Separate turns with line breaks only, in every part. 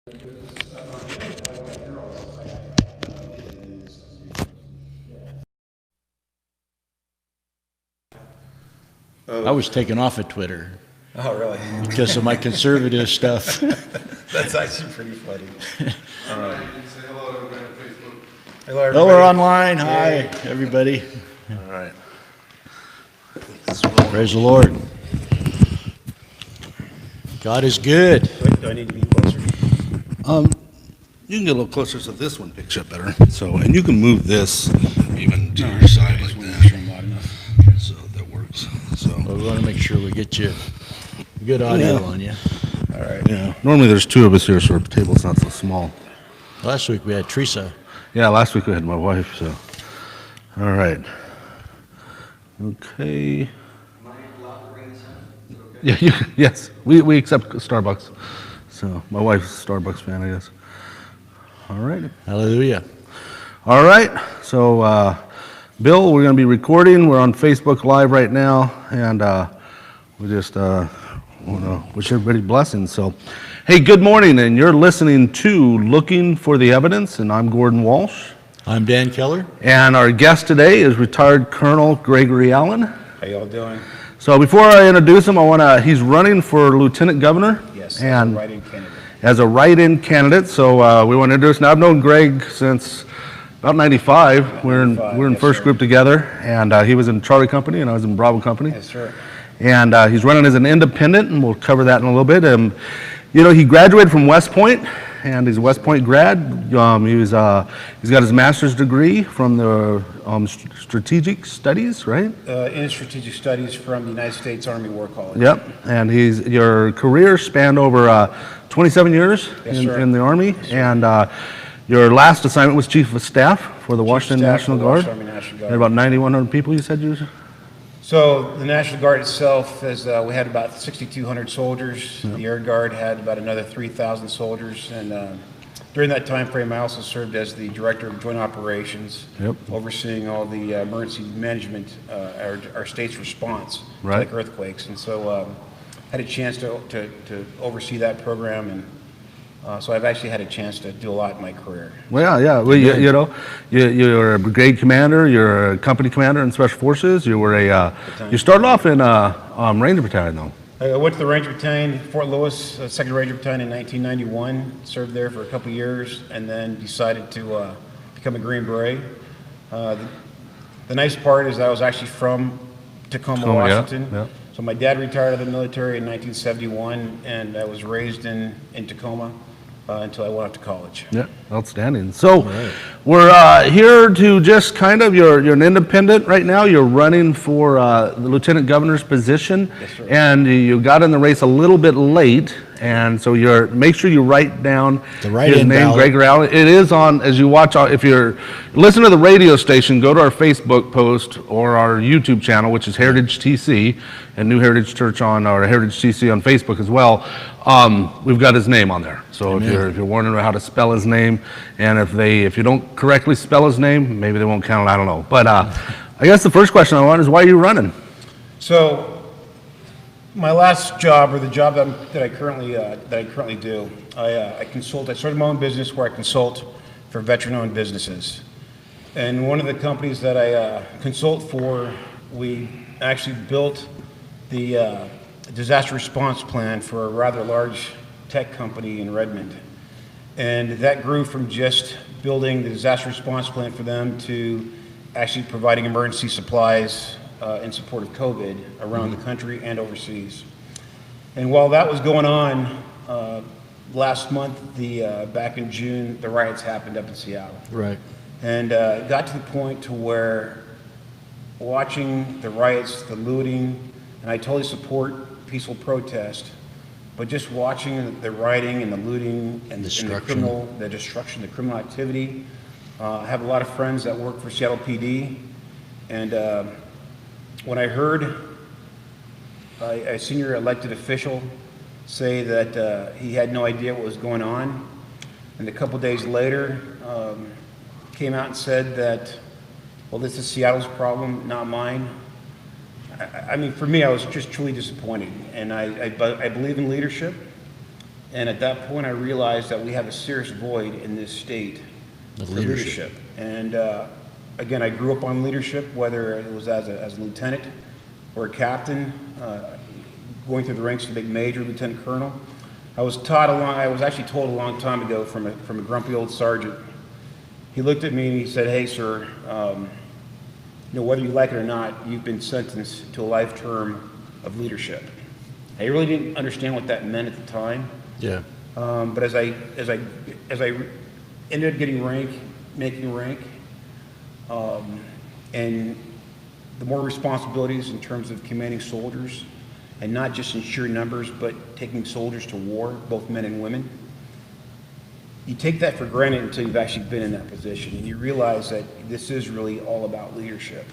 I was taken off of Twitter
Oh, really?
because of my conservative stuff.
That's actually pretty funny. All right.
Say hello to everybody on Facebook.
Hello, everybody.
Hello, we're online. Hi, everybody.
All right.
Praise the Lord. God is good.
Wait, do I need to be closer?
You can get a little closer so this one picks up better. So, and you can move this even to your side like that. So that works. So,
Well, we want to make sure we get you good audio on you.
All right.
yeah. Normally there's two of us here, so our table's not so small.
Last week we had Teresa.
Yeah, last week we had my wife, so. All right. Okay. Yeah, yes, we accept Starbucks. So my wife's a Starbucks fan, I guess. All right.
Hallelujah.
All right. So, Bill, we're going to be recording. We're on Facebook Live right now, and we just want to wish everybody blessings. So, hey, good morning, and you're listening to Looking for the Evidence, and I'm Gordon Walsh.
I'm Dan Keller.
And our guest today is retired Colonel Gregory Allen.
How y'all doing?
So before I introduce him, he's running for Lieutenant Governor.
Yes,
And
writing candidate.
as a write-in candidate, so we want to introduce. Now, I've known Greg since about '95. We're in
95, yes,
first
sir.
group together, and he was in Charlie Company, and I was in Bravo Company.
Yes, sir.
And he's running as an independent, and we'll cover that in a little bit. He graduated from West Point, and he's a West Point grad. He's got his master's degree from the Strategic Studies, right?
In strategic studies from the United States Army War College.
Yep. And your career spanned over 27 years
Yes, sir.
in the Army, and your last assignment was Chief of Staff for the Washington
Staff
National
for the
Guard.
Washington Army National Guard.
And about 9,100 people, you said you.
So the National Guard itself, we had about 6,200 soldiers. The Air Guard had about another 3,000 soldiers, and during that time frame, I also served as the Director of Joint Operations,
Yep.
overseeing all the emergency management, our state's response
Right.
to like earthquakes, and so had a chance to oversee that program, and so I've actually had a chance to do a lot in my career.
Well, yeah. Well, you're a brigade commander. You're a company commander in Special Forces. You were you started off in Ranger Battalion, though.
I went to the Ranger Battalion, Fort Lewis, 2nd Ranger Battalion in 1991, served there for a couple years, and then decided to become a Green Beret. The nice part is I was actually from Tacoma,
Oh, yeah,
Washington.
yeah.
So my dad retired out of the military in 1971, and I was raised in Tacoma until I went off to college.
Yeah, outstanding. So we're here to just you're an independent right now. You're running for the lieutenant governor's position,
Yes, sir.
and you got in the race a little bit late. And so make sure you write down
The write-in
his name,
ballot.
Gregory Allen. It is on, as you watch, if you're listening to the radio station, go to our Facebook post or our YouTube channel, which is Heritage TC, and New Heritage Church on, or Heritage TC on Facebook as well. We've got his name on there. So if you're wondering how to spell his name, and if you don't correctly spell his name, maybe they won't count it, I don't know. But I guess the first question I want is, why are you running?
So, my last job, or the job that I currently do, I consult. I started my own business where I consult for veteran-owned businesses, and one of the companies that I consult for, we actually built the disaster response plan for a rather large tech company in Redmond, and that grew from just building the disaster response plan for them to actually providing emergency supplies in support of COVID around the country and overseas. And while that was going on, last month, back in June, the riots happened up in Seattle.
Right.
And it got to the point to where watching the riots, the looting, and I totally support peaceful protest, but just watching the rioting and the looting and
Destruction.
the destruction, the criminal activity. I have a lot of friends that work for Seattle PD, and when I heard a senior elected official say that he had no idea what was going on, and a couple days later came out and said that, well, this is Seattle's problem, not mine. I mean, for me, I was just truly disappointed, and I believe in leadership, And at that point, I realized that we have a serious void in this state
The
for
leadership.
And again, I grew up on leadership, whether it was as a lieutenant or a captain, going through the ranks to make major, lieutenant colonel. I was actually told a long time ago from a grumpy old sergeant. He looked at me and he said, "Hey, sir, whether you like it or not, you've been sentenced to a life term of leadership." I really didn't understand what that meant at the time.
Yeah.
But as I ended up making rank, and the more responsibilities in terms of commanding soldiers, and not just in sheer numbers, but taking soldiers to war, both men and women, you take that for granted until you've actually been in that position, and you realize that this is really all about leadership.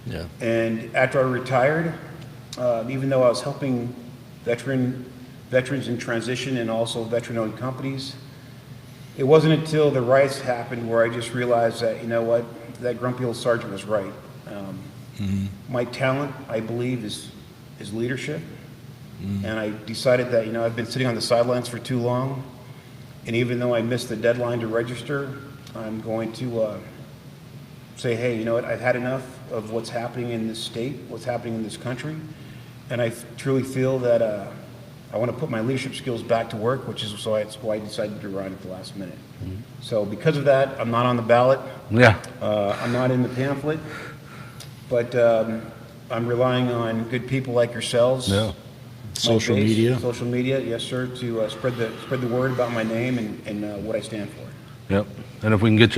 Yeah.
And after I retired, even though I was helping veterans in transition and also veteran-owned companies, it wasn't until the riots happened where I just realized that, you know what, that grumpy old sergeant was right. My talent, I believe, is leadership. And I decided that, I've been sitting on the sidelines for too long, and even though I missed the deadline to register, I'm going to say, hey, you know what, I've had enough of what's happening in this state, what's happening in this country, and I truly feel that I want to put my leadership skills back to work, which is why I decided to run at the last minute. So because of that, I'm not on the ballot.
Yeah.
I'm not in the pamphlet, but I'm relying on good people like yourselves.
Yeah.
my
Social
base,
media.
Social media, yes, sir, to spread the word about my name and what I stand for.
Yep. And if we can get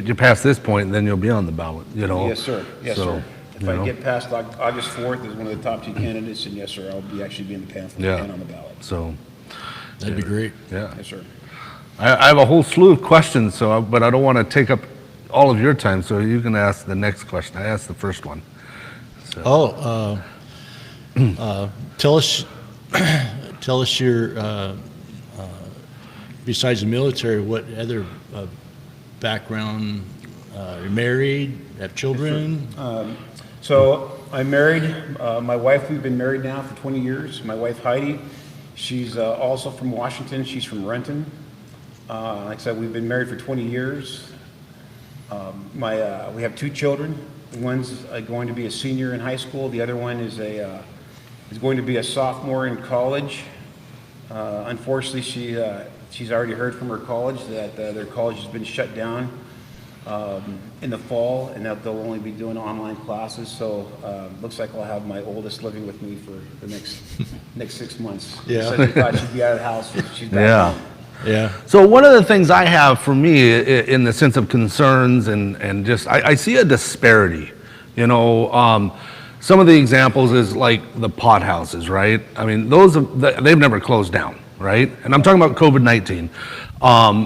you past this point, then you'll be on the ballot,
Yes, sir. Yes,
So,
sir. If I get past August 4th as one of the top 2 candidates, and yes, sir, I'll actually be in the pamphlet
Yeah.
and on the ballot.
So,
That'd be great.
yeah.
Yes, sir.
I have a whole slew of questions, but I don't want to take up all of your time, so you can ask the next question. I asked the first one.
Oh, tell us your, besides the military, what other background, you're married, have children?
So I'm married. My wife, we've been married now for 20 years. My wife Heidi, she's also from Washington. She's from Renton. Like I said, we've been married for 20 years. We have 2 children. One's going to be a senior in high school. The other one is going to be a sophomore in college. Unfortunately, she's already heard from her college that their college has been shut down in the fall, and that they'll only be doing online classes. So looks like I'll have my oldest living with me for the next 6 months.
Yeah.
So she thought she'd be out of the house. She's back
Yeah.
home.
Yeah.
So one of the things I have for me in the sense of concerns and just, I see a disparity, some of the examples is like the pot houses, right? I mean, they've never closed down, right? And I'm talking about COVID-19,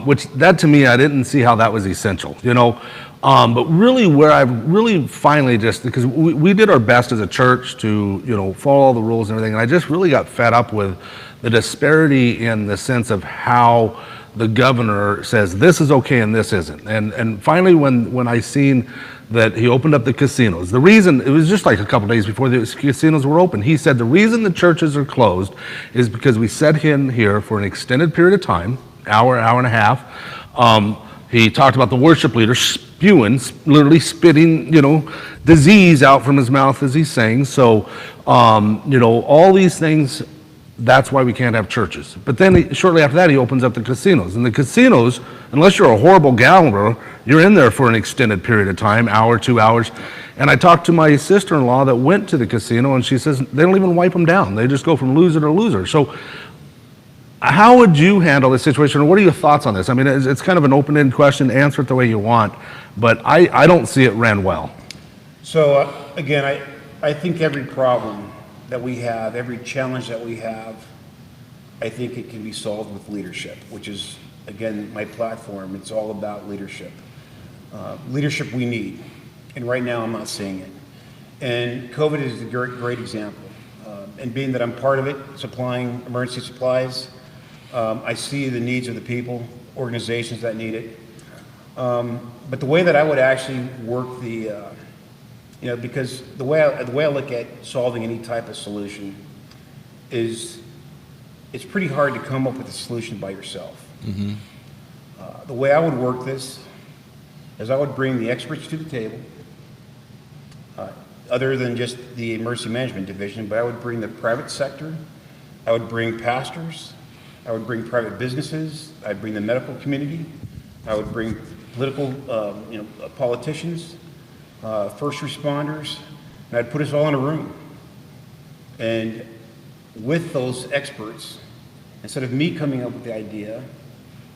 which that to me, I didn't see how that was essential, but really where I've really finally because we did our best as a church to, follow all the rules and everything, and I just really got fed up with the disparity in the sense of how the governor says this is okay and this isn't. And finally, when I seen that he opened up the casinos, the reason, it was just like a couple days before the casinos were open, he said the reason the churches are closed is because we set him here for an extended period of time, hour and a half. He talked about the worship leader spewing, literally spitting, disease out from his mouth as he sang. So, all these things, that's why we can't have churches. But then shortly after that, he opens up the casinos. And the casinos, unless you're a horrible gambler, you're in there for an extended period of time, hour, 2 hours. And I talked to my sister-in-law that went to the casino, and she says they don't even wipe them down. They just go from loser to loser. So how would you handle this situation, or what are your thoughts on this? I mean, it's kind of an open-ended question. Answer it the way you want, but I don't see it ran well.
So again, I think every problem that we have, every challenge that we have, I think it can be solved with leadership, which is, again, my platform. It's all about leadership. Leadership we need, and right now I'm not seeing it. And COVID is a great example. And being that I'm part of it, supplying emergency supplies, I see the needs of the people, organizations that need it. But the way that I would actually work because the way I look at solving any type of solution is it's pretty hard to come up with a solution by yourself. The way I would work this is I would bring the experts to the table, other than just the emergency management division, but I would bring the private sector, I would bring pastors, I would bring private businesses, I'd bring the medical community, I would bring political, politicians, first responders, and I'd put us all in a room. And with those experts, instead of me coming up with the idea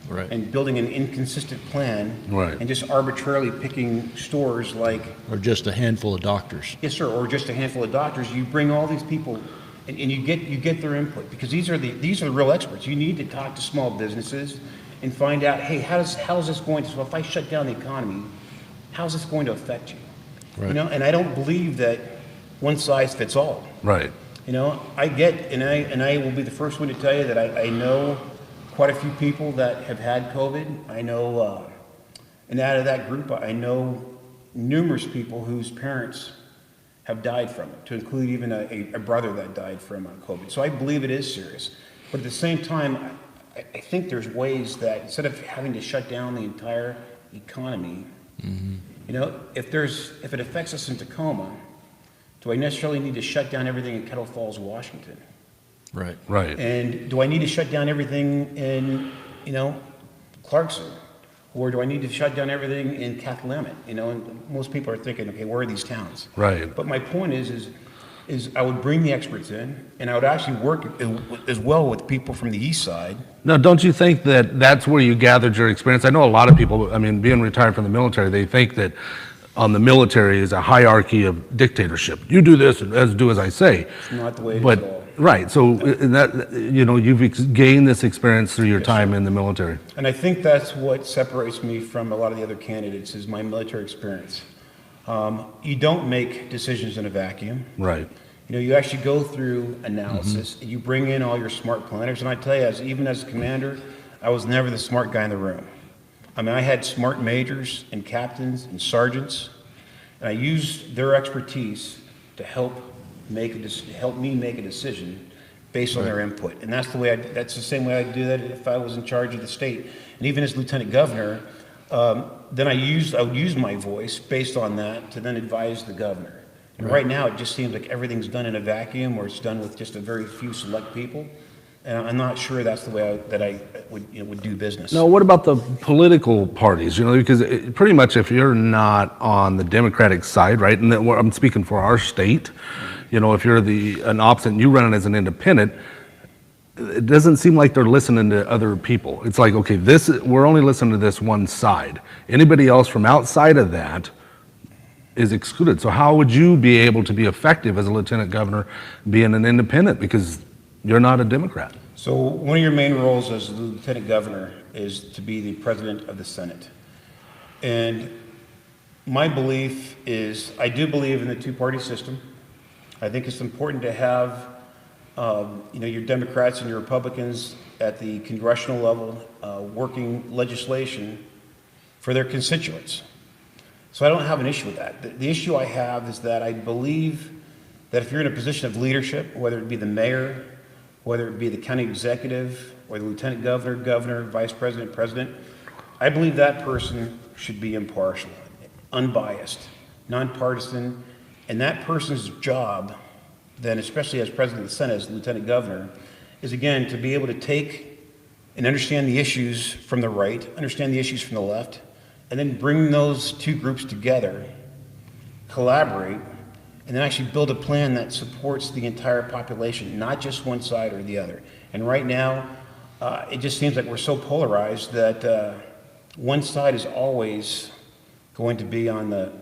Right.
and building an inconsistent plan,
Right.
and just arbitrarily picking stores like,
Or just a handful of doctors.
yes, sir, or just a handful of doctors, you bring all these people and you get their input, because these are the real experts. You need to talk to small businesses and find out, hey, how's this going to, so if I shut down the economy, how's this going to affect you?
Right.
And I don't believe that one size fits all.
Right.
I get, and I will be the first one to tell you that I know quite a few people that have had COVID. I know, and out of that group, I know numerous people whose parents have died from it, to include even a brother that died from COVID. So I believe it is serious. But at the same time, I think there's ways that instead of having to shut down the entire economy, if it affects us in Tacoma, do I necessarily need to shut down everything in Kettle Falls, Washington?
Right.
Right.
And do I need to shut down everything in, Clarkson? Or do I need to shut down everything in Cathlamet? And most people are thinking, okay, where are these towns?
Right.
But my point is I would bring the experts in, and I would actually work as well with people from the east side.
Now, don't you think that that's where you gathered your experience? I know a lot of people, being retired from the military, they think that on the military is a hierarchy of dictatorship. You do this and do as I say.
It's not the way it is
But,
at all.
right, so you've gained this experience through your time in the military.
And I think that's what separates me from a lot of the other candidates is my military experience. You don't make decisions in a vacuum.
Right.
You actually go through analysis, and you bring in all your smart planners. And I tell you, even as a commander, I was never the smart guy in the room. I had smart majors and captains and sergeants, and I used their expertise to help me make a decision based on their input. And that's the same way I'd do that if I was in charge of the state. And even as lieutenant governor, then I would use my voice based on that to then advise the governor. And right now, it just seems like everything's done in a vacuum, or it's done with just a very few select people. And I'm not sure that's the way I would do business.
Now, what about the political parties? Because pretty much if you're not on the Democratic side, right, and I'm speaking for our state, if you're an opposite and you run it as an independent, it doesn't seem like they're listening to other people. It's like, okay, we're only listening to this one side. Anybody else from outside of that is excluded. So how would you be able to be effective as a lieutenant governor being an independent? Because you're not a Democrat.
So one of your main roles as the lieutenant governor is to be the president of the Senate. And my belief is, I do believe in the two-party system. I think it's important to have, your Democrats and your Republicans at the congressional level working legislation for their constituents. So I don't have an issue with that. The issue I have is that I believe that if you're in a position of leadership, whether it be the mayor, whether it be the county executive, or the lieutenant governor, vice president, president, I believe that person should be impartial, unbiased, nonpartisan, and that person's job, then especially as president of the Senate, as lieutenant governor, is again to be able to take and understand the issues from the right, understand the issues from the left, and then bring those two groups together, collaborate, and then actually build a plan that supports the entire population, not just one side or the other. And right now, it just seems like we're so polarized that one side is always going to be on the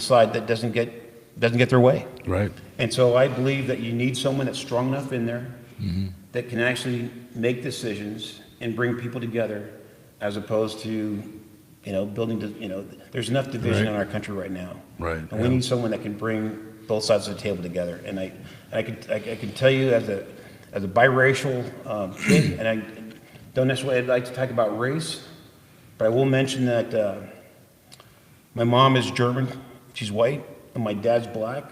side that doesn't get their way.
Right.
And so I believe that you need someone that's strong enough in there that can actually make decisions and bring people together, as opposed to there's enough division in our country right now.
Right.
And we need someone that can bring both sides of the table together. And I can tell you as a biracial kid, and I don't necessarily like to talk about race, but I will mention that my mom is German, she's white, and my dad's black.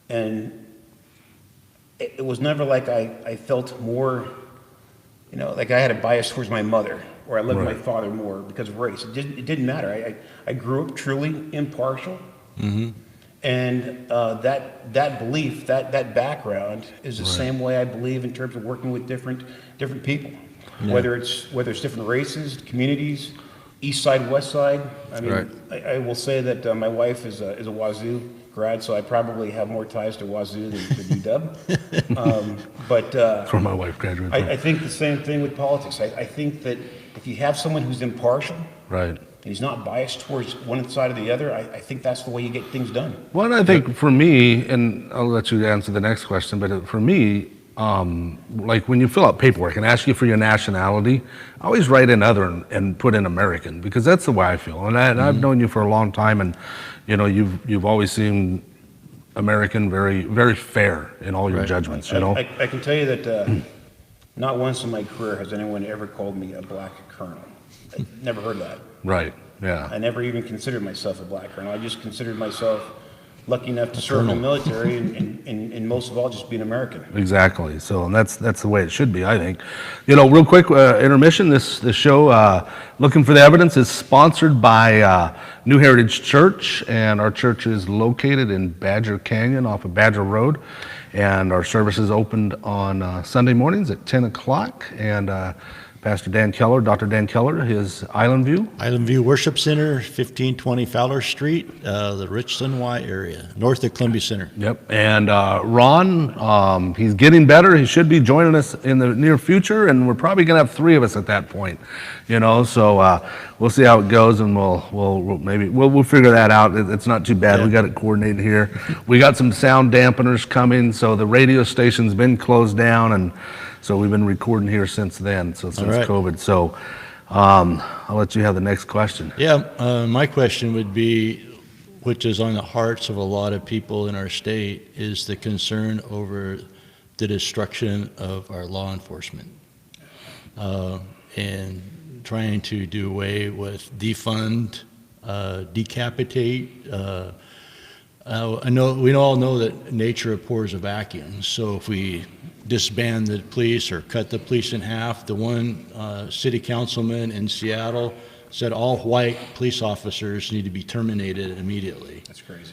And it was never like I felt more, like I had a bias towards my mother, or I loved my
Right.
father more because of race. It didn't matter. I grew up truly impartial. And that belief, that background is the same way I believe in terms of working with different people, whether it's different races, communities, East Side, West Side. I mean,
Right.
I will say that my wife is a Wazoo grad, so I probably have more ties to Wazoo than to UW. But
That's where my wife graduated from.
I think the same thing with politics. I think that if you have someone who's impartial
Right.
and he's not biased towards one side or the other, I think that's the way you get things done.
Well, and I think for me, and I'll let you answer the next question, but for me, like when you fill out paperwork and ask you for your nationality, I always write in other and put in American, because that's the way I feel. And I've known you for a long time, and you've always seemed American, very, very fair in all your judgments.
I can tell you that not once in my career has anyone ever called me a black colonel. I never heard that.
Right. Yeah.
I never even considered myself a black colonel. I just considered myself lucky enough to serve in the military and most of all just be an American.
Exactly. So, and that's the way it should be, I think. Real quick intermission. This show, Looking for the Evidence, is sponsored by New Heritage Church, and our church is located in Badger Canyon off of Badger Road, and our services opened on Sunday mornings at 10 o'clock. And Pastor Dan Keller, Dr. Dan Keller, his Island View.
Island View Worship Center, 1520 Fowler Street, the Richland Y area, north of Columbia Center.
Yep. And Ron, he's getting better. He should be joining us in the near future, and we're probably going to have 3 of us at that point. So we'll see how it goes, and we'll figure that out. It's not too bad.
Yeah.
We got it coordinated here. We got some sound dampeners coming, so the radio station's been closed down, and so we've been recording here since then, since
right.
COVID. So I'll let you have the next question.
Yeah, my question would be, which is on the hearts of a lot of people in our state, is the concern over the destruction of our law enforcement and trying to do away with defund, decapitate. We all know that nature abhors a vacuum. So if we disband the police or cut the police in half, the one city councilman in Seattle said all white police officers need to be terminated immediately.
That's crazy.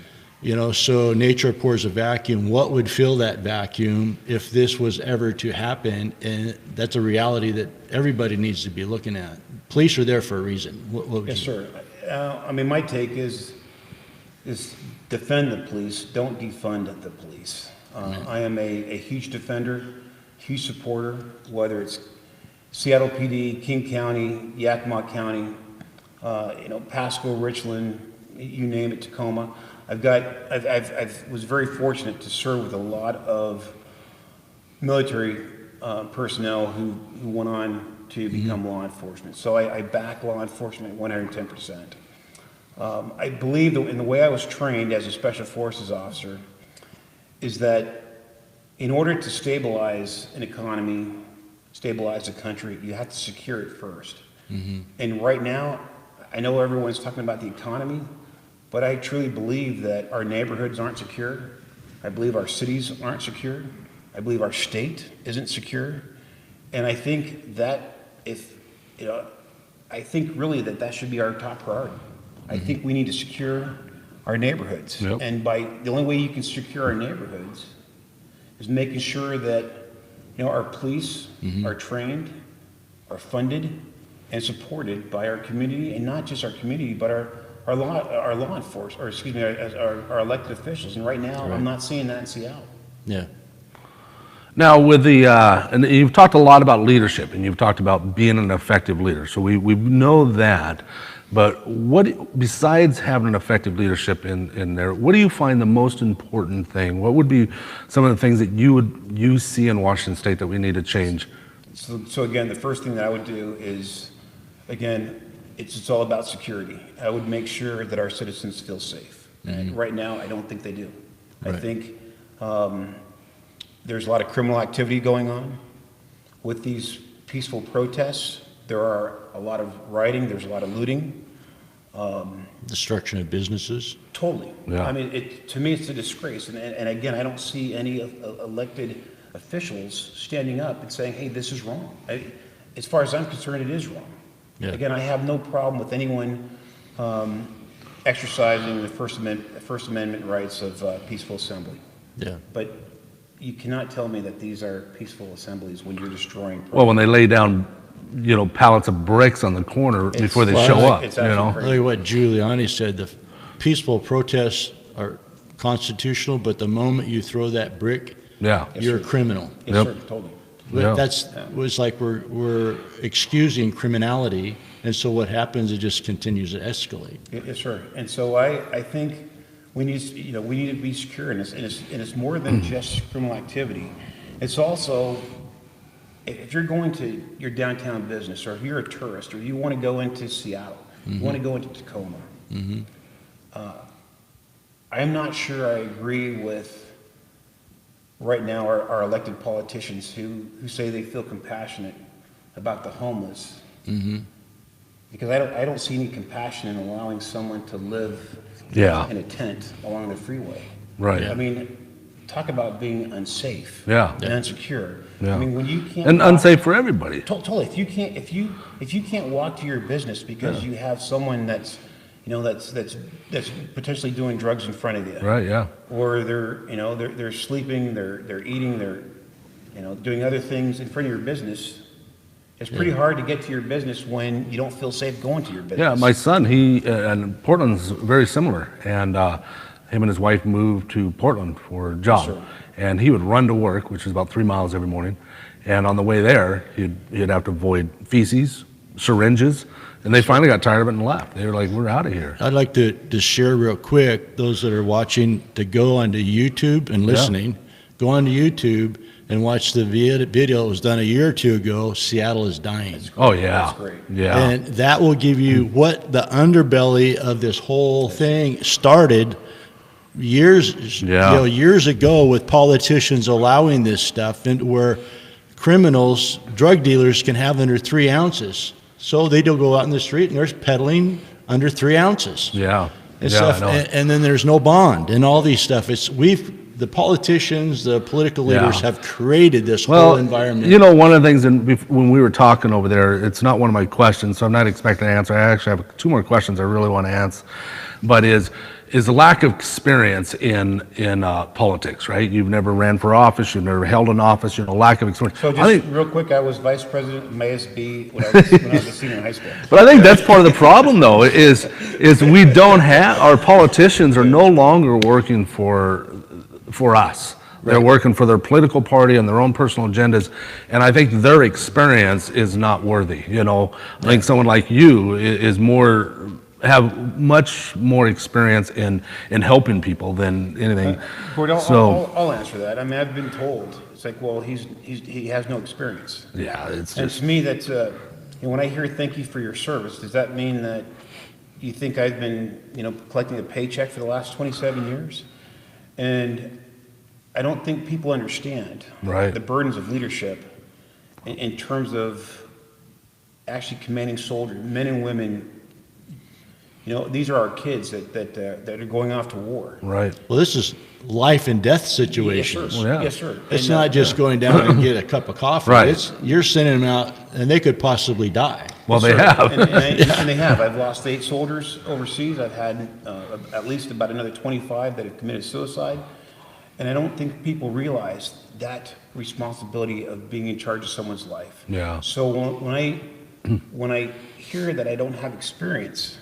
So nature abhors a vacuum. What would fill that vacuum if this was ever to happen? And that's a reality that everybody needs to be looking at. Police are there for a reason. What would
Yes,
you-
sir. My take is defend the police, don't defund the police. I am a huge defender, huge supporter, whether it's Seattle PD, King County, Yakima County, Pasco, Richland, you name it, Tacoma. I was very fortunate to serve with a lot of military personnel who went on to become law enforcement. So I back law enforcement 110%. I believe that in the way I was trained as a special forces officer is that in order to stabilize an economy, stabilize a country, you have to secure it first. And right now, I know everyone's talking about the economy, but I truly believe that our neighborhoods aren't secure. I believe our cities aren't secure. I believe our state isn't secure. And I think that I think really that should be our top priority. I think we need to secure our neighborhoods.
Yep.
And the only way you can secure our neighborhoods is making sure that our police are trained, are funded, and supported by our community, and not just our community, but our law enforcement, or excuse me, our elected officials. And right now, I'm not seeing that in Seattle.
Yeah.
Now, with and you've talked a lot about leadership, and you've talked about being an effective leader. So we know that. But besides having an effective leadership in there, what do you find the most important thing? What would be some of the things that you see in Washington State that we need to change?
So again, the first thing that I would do is, again, it's all about security. I would make sure that our citizens feel safe. And right now, I don't think they do. I think there's a lot of criminal activity going on with these peaceful protests. There are a lot of rioting. There's a lot of looting.
Destruction of businesses.
Totally.
Yeah.
I mean, to me, it's a disgrace. And again, I don't see any elected officials standing up and saying, hey, this is wrong. As far as I'm concerned, it is wrong.
Yeah.
Again, I have no problem with anyone exercising the First Amendment rights of peaceful assembly.
Yeah.
But you cannot tell me that these are peaceful assemblies when you're destroying.
Well, when they lay down, pallets of bricks on the corner before they show up,
it's actually crazy.
Really what Giuliani said, the peaceful protests are constitutional, but the moment you throw that brick,
Yeah.
you're a criminal.
Yes,
Yep.
sir, totally.
Yeah.
That's was like we're excusing criminality, and so what happens? It just continues to escalate.
Yes, sir. And so I think we need, we need to be secure, and it's more than just criminal activity. It's also, if you're going to your downtown business, or if you're a tourist, or you want to go into Seattle, you want to go into Tacoma, I'm not sure I agree with right now our elected politicians who say they feel compassionate about the homeless. Because I don't see any compassion in allowing someone to live
Yeah.
in a tent along the freeway.
Right.
I mean, talk about being unsafe.
Yeah.
And unsecure.
Yeah.
I mean, when you can't
And
walk-
unsafe for everybody.
Totally. If you can't walk to your business because you have someone that's potentially doing drugs in front of you,
Right, yeah.
or they're sleeping, they're eating, they're doing other things in front of your business. It's pretty hard to get to your business when you don't feel safe going to your business.
Yeah, my son, and Portland's very similar, and him and his wife moved to Portland for a job,
Sure.
and he would run to work, which is about 3 miles every morning, and on the way there, he'd have to avoid feces, syringes, and they finally got tired of it and left. They were like, we're out of here.
I'd like to share real quick, those that are watching, to go onto YouTube and listening, go onto YouTube and watch the video that was done a year or two ago, Seattle is Dying.
Oh, yeah.
That's great.
Yeah.
And that will give you what the underbelly of this whole thing started years,
Yeah.
years ago with politicians allowing this stuff, and where criminals, drug dealers can have under 3 ounces. So they don't go out in the street and they're peddling under 3 ounces.
Yeah.
And
Yeah,
stuff,
I know.
and then there's no bond and all these stuff. The politicians, the political leaders
Yeah.
have created this
Well,
whole environment.
one of the things when we were talking over there, it's not one of my questions, so I'm not expecting an answer. I actually have 2 more questions I really want to ask, but is the lack of experience in politics, right? You've never ran for office, you've never held an office, lack of experience.
So
I
just
think,
real quick, I was vice president of MASB when I was a senior in high school.
but I think that's part of the problem, though, is we don't have, our politicians are no longer working for us. They're working for their political party and their own personal agendas, and I think their experience is not worthy. I think someone like you have much more experience in helping people than anything.
Gord, I'll answer that. I mean, I've been told, it's like, well, he has no experience.
Yeah, it's
And
just
to me, that's, when I hear thank you for your service, does that mean that you think I've been, collecting a paycheck for the last 27 years? And I don't think people understand
Right.
the burdens of leadership in terms of actually commanding soldiers, men and women. These are our kids that are going off to war.
right.
Well, this is life and death situations.
Yes, sir.
Well, yeah.
Yes, sir.
It's
And,
not just going down and get a cup of coffee.
Right.
You're sending them out, and they could possibly die.
Well, they have.
and they have. I've lost 8 soldiers overseas. I've had at least about another 25 that have committed suicide. And I don't think people realize that responsibility of being in charge of someone's life.
Yeah.
So when I hear that I don't have experience,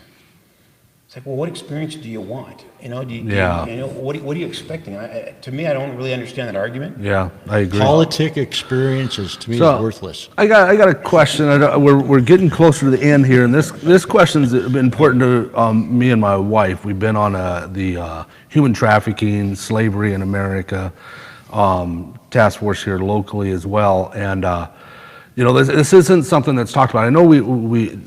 it's like, well, what experience do you want?
Yeah.
What are you expecting? To me, I don't really understand that argument.
Yeah, I agree.
Politic experiences, to me, is
So,
worthless.
I got a question. We're getting closer to the end here, and this question's important to me and my wife. We've been on the human trafficking, slavery in America task force here locally as well, and this isn't something that's talked about. I know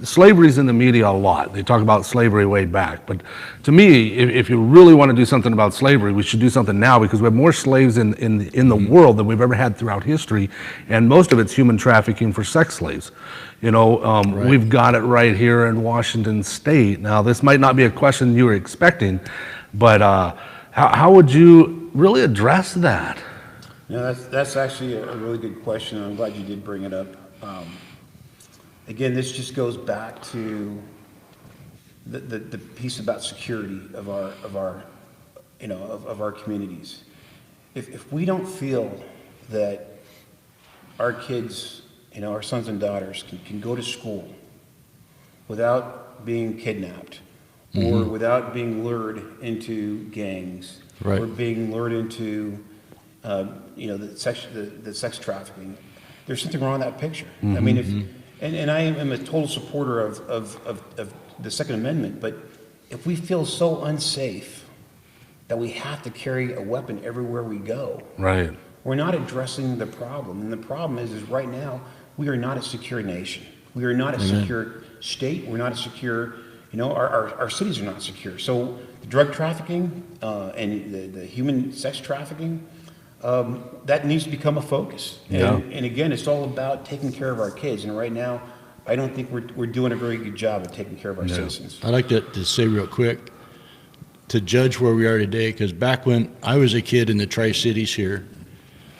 slavery's in the media a lot. They talk about slavery way back, but to me, if you really want to do something about slavery, we should do something now, because we have more slaves in the world than we've ever had throughout history, and most of it's human trafficking for sex slaves. We've got it right here in Washington State. Now, this might not be a question you were expecting, but how would you really address that?
That's actually a really good question, and I'm glad you did bring it up. Again, this just goes back to the piece about security of our communities. If we don't feel that our kids, our sons and daughters can go to school without being kidnapped or without being lured into gangs
Right.
or being lured into the sex trafficking, there's something wrong with that picture. I mean, and I am a total supporter of the Second Amendment, but if we feel so unsafe that we have to carry a weapon everywhere we go,
Right.
we're not addressing the problem. And the problem is right now, we are not a secure nation. We are not a secure state. We're not a secure, our cities are not secure. So the drug trafficking and the human sex trafficking, that needs to become a focus. And again, it's all about taking care of our kids. And right now, I don't think we're doing a very good job of taking care of our citizens.
I'd like to say real quick, to judge where we are today, because back when I was a kid in the Tri-Cities here,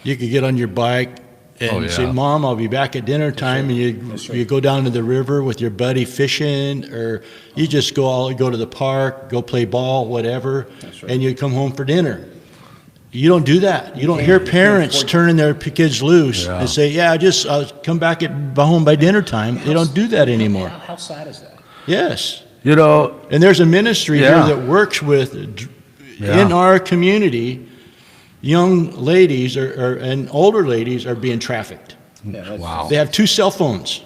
you could get on your bike and say, Mom, I'll be back at dinner time, and you go down to the river with your buddy fishing, or you just go to the park, go play ball, whatever, and you come home for dinner. You don't do that. You don't hear parents turning their kids loose and say, I'll come back home by dinner time. They don't do that anymore.
How sad is that?
Yes.
And
there's a ministry here that works with, in our community, young ladies and older ladies are being trafficked.
Wow.
They have 2 cell phones.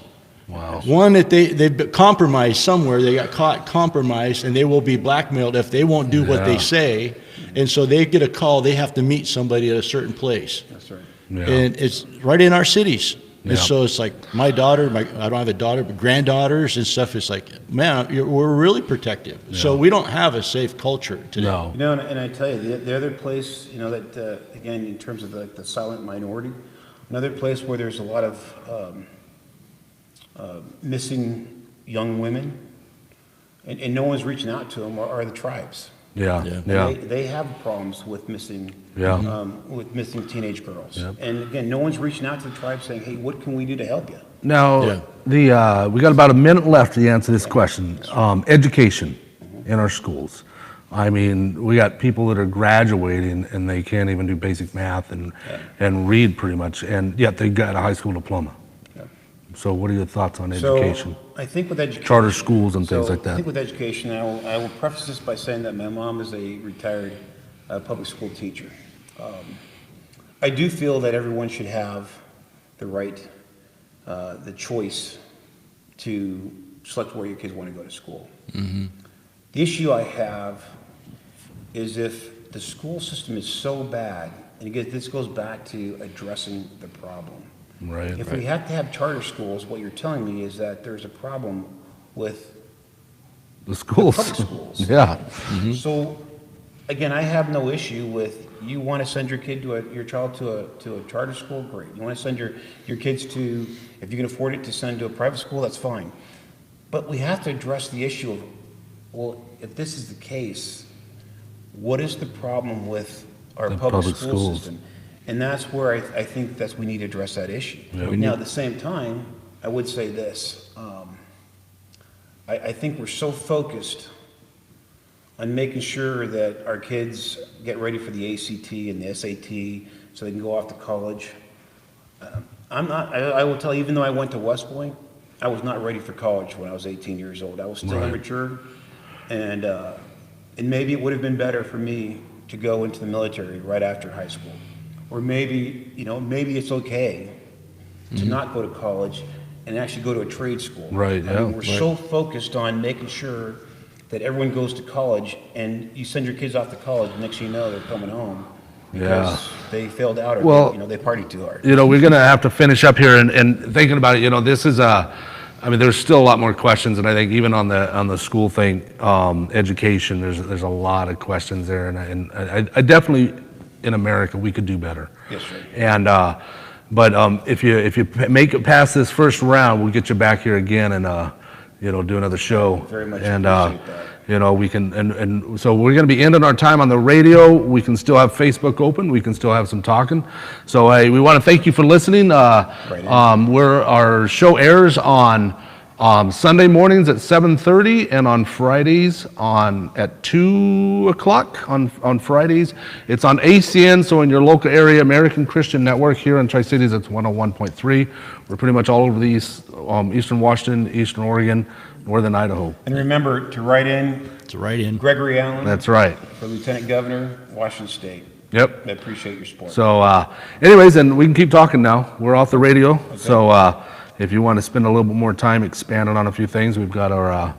Wow.
One that they've been compromised somewhere. They got caught compromised, and they will be blackmailed if they won't do what they say. And so they get a call. They have to meet somebody at a certain place.
That's right.
And it's right in our cities. And
Yeah.
so it's like my daughter, I don't have a daughter, but granddaughters and stuff. It's like, man, we're really protective. So we don't have a safe culture today.
No.
And I tell you, the other place, that again, in terms of the silent minority, another place where there's a lot of missing young women, and no one's reaching out to them, are the tribes. They have problems with missing teenage girls. And again, no one's reaching out to the tribe saying, hey, what can we do to help you?
Now, we got about a minute left to answer this question. Education in our schools. I mean, we got people that are graduating and they can't even do basic math and read pretty much, and yet they got a high school diploma. So what are your thoughts on education?
So I think with education,
charter schools and things like that.
I think with education, I will preface this by saying that my mom is a retired public school teacher. I do feel that everyone should have the right, the choice to select where your kids want to go to school. The issue I have is if the school system is so bad, and again, this goes back to addressing the problem.
Right.
If we have to have charter schools, what you're telling me is that there's a problem with
The schools.
public schools.
Yeah.
So, again, I have no issue with, you want to send your child to a charter school, great. You want to send your kids to, if you can afford it, to send to a private school, that's fine. But we have to address the issue of, well, if this is the case, what is the problem with our
The
public
public
school
schools.
system? And that's where I think we need to address that issue.
Yeah.
Now, at the same time, I would say this, I think we're so focused on making sure that our kids get ready for the ACT and the SAT so they can go off to college. I will tell you, even though I went to West Point, I was not ready for college when I was 18 years old. I was still
Right.
immature, and maybe it would have been better for me to go into the military right after high school. Or maybe it's okay to not go to college and actually go to a trade school.
Right,
I mean, we're
yeah.
so focused on making sure that everyone goes to college, and you send your kids off to college, and next thing you know, they're coming home because they failed out, or
Well,
they partied too hard.
We're going to have to finish up here and thinking about it, this is there's still a lot more questions, and I think even on the school thing, education, there's a lot of questions there, and I definitely, in America, we could do better.
Yes, sir.
And but if you make it past this first round, we'll get you back here again and do another show.
Very much
and
appreciate that.
You know, we can, and so we're going to be ending our time on the radio. We can still have Facebook open. We can still have some talking. So we want to thank you for listening. Our show airs on Sunday mornings at 7:30 and on Fridays at 2 o'clock on Fridays. It's on ACN, so in your local area, American Christian Network. Here in Tri-Cities, it's 101.3. We're pretty much all over the Eastern Washington, Eastern Oregon, Northern Idaho.
And remember to write in
To write in.
Gregory Allen
That's right.
for Lieutenant Governor, Washington State.
Yep.
I appreciate your support.
So anyways, and we can keep talking now. We're off the radio. So if you want to spend a little bit more time expanding on a few things, we've got our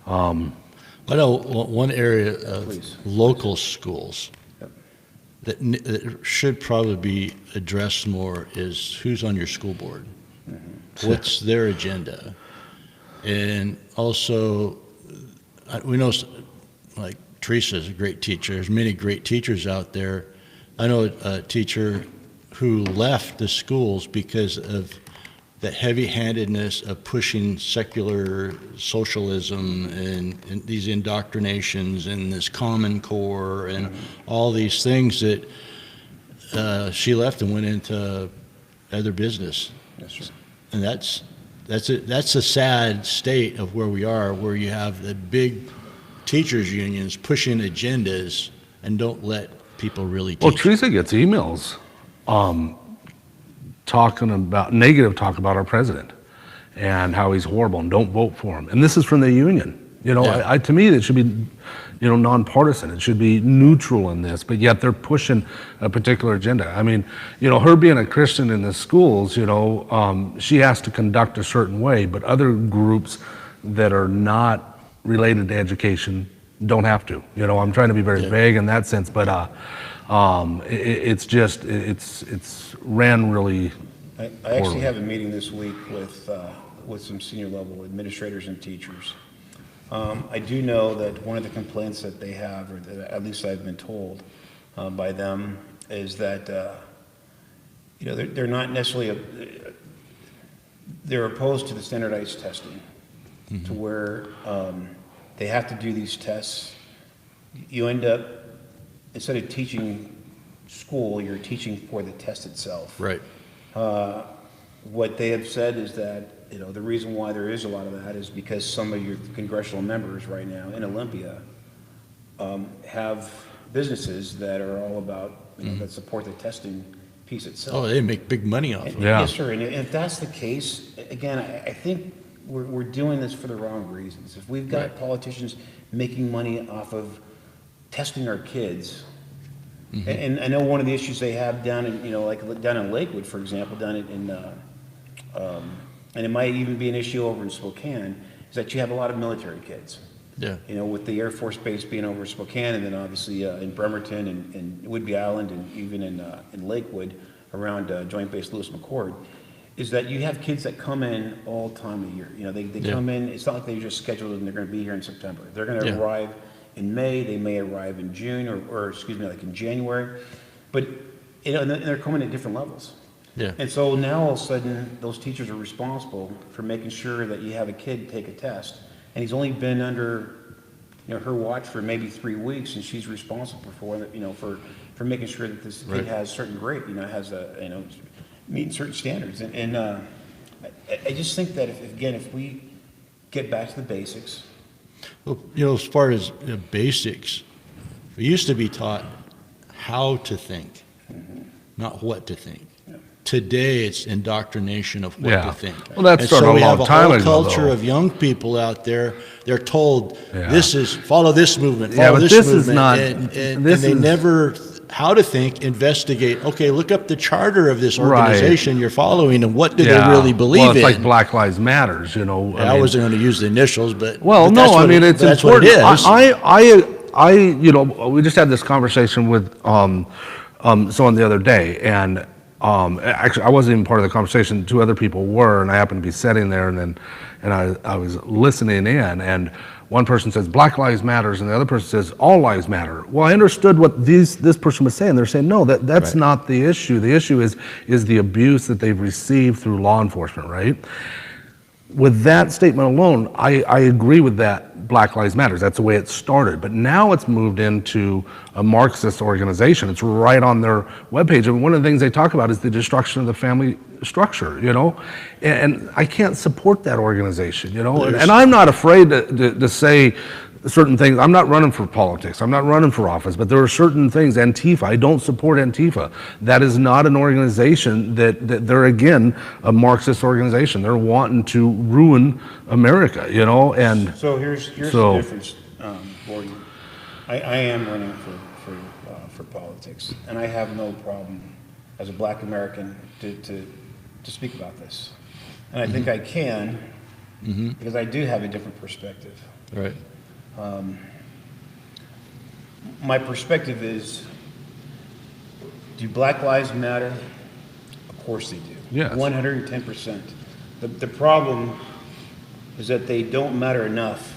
I know one area of
Please.
local schools
Yep.
that should probably be addressed more is who's on your school board. What's their agenda? And also, we know, like Teresa is a great teacher. There's many great teachers out there. I know a teacher who left the schools because of the heavy-handedness of pushing secular socialism and these indoctrinations and this Common Core and all these things that she left and went into other business.
Yes, sir.
And that's a sad state of where we are, where you have the big teachers unions pushing agendas and don't let people really teach.
Well, Teresa gets emails talking about negative talk about our president and how he's horrible and don't vote for him. And this is from the union. You know,
Yeah.
to me, it should be, nonpartisan. It should be neutral in this, but yet they're pushing a particular agenda. I mean, her being a Christian in the schools, she has to conduct a certain way, but other groups that are not related to education don't have to. I'm trying to be very vague in that sense, but it's ran really.
I actually have a meeting this week with some senior level administrators and teachers. I do know that one of the complaints that they have, or that at least I've been told by them, is that they're not necessarily they're opposed to the standardized testing, to where they have to do these tests. You end up, instead of teaching school, you're teaching for the test itself.
Right.
What they have said is that, the reason why there is a lot of that is because some of your congressional members right now in Olympia have businesses that are all about, that support the testing piece itself.
Oh, they make big money off of it.
Yeah.
Yes, sir. And if that's the case, again, I think we're doing this for the wrong reasons. If we've got
Right.
politicians making money off of testing our kids, and I know one of the issues they have down in, like down in Lakewood, for example, down and it might even be an issue over in Spokane, is that you have a lot of military kids.
Yeah.
With the Air Force Base being over Spokane, and then obviously in Bremerton and Whidbey Island, and even in Lakewood around Joint Base Lewis McChord, is that you have kids that come in all time of year. They come in. It's not like they just scheduled and they're going to be here in September. They're going to arrive in May. They may arrive in June, or excuse me, like in January, but and they're coming at different levels.
Yeah.
And so now all of a sudden, those teachers are responsible for making sure that you have a kid take a test, and he's only been under, her watch for maybe 3 weeks, and she's responsible for making sure that this kid has certain grade, has meeting certain standards. And I just think that if we get back to the basics.
Well, as far as basics, we used to be taught how to think, not what to think. Today, it's indoctrination of what to think.
Well, that
And
started
so
a
we
long
have
time
a
ago,
whole culture
though.
of young people out there. They're told
Yeah.
follow this movement,
Yeah,
follow
but
this
this
movement,
is not-
and
this
they
is-
never how to think, investigate. Okay, look up the charter of this organization you're following, and what do they really believe
well, it's
in?
like Black Lives Matters,
I
mean-
wasn't going to use the initials, but
Well,
but
no,
that's
I
what
mean, it's
that's
important.
what it is.
We just had this conversation with someone the other day, and actually, I wasn't even part of the conversation. 2 other people were, and I happened to be sitting there, and I was listening in, and one person says Black Lives Matters, and the other person says all lives matter. Well, I understood what this person was saying. They're saying no, that's not the issue. The issue is the abuse that they've received through law enforcement, right? with that statement alone, I agree with that. Black Lives Matter. That's the way it started. But now it's moved into a Marxist organization. It's right on their webpage. And one of the things they talk about is the destruction of the family structure, you know? And I can't support that organization, you know? And I'm not afraid to say certain things. I'm not running for politics. I'm not running for office, but there are certain things. Antifa, I don't support Antifa. That is not an organization that they're, again, a Marxist organization. They're wanting to ruin America, you know? And
So here's
So-
the difference, Gordon. I am running for politics, and I have no problem as a black American to speak about this. And I think I can, because I do have a different perspective.
Right.
My perspective is, do Black Lives Matter? Of course they do.
Yes.
110%. The problem is that they don't matter enough